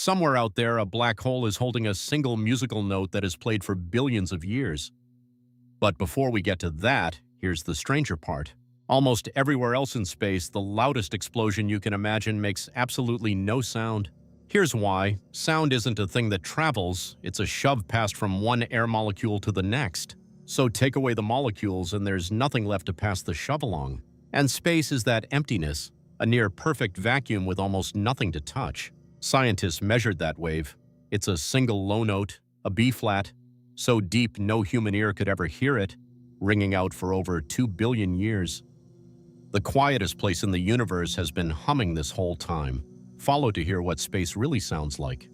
Somewhere out there, a black hole is holding a single musical note that has played for billions of years. But before we get to that, here's the stranger part. Almost everywhere else in space, the loudest explosion you can imagine makes absolutely no sound. Here's why. Sound isn't a thing that travels, it's a shove passed from one air molecule to the next. So take away the molecules and there's nothing left to pass the shove along. And space is that emptiness, a near-perfect vacuum with almost nothing to touch. Scientists measured that wave. It's a single low note, a B-flat, so deep no human ear could ever hear it, ringing out for over 2 billion years. The quietest place in the universe has been humming this whole time. Follow to hear what space really sounds like.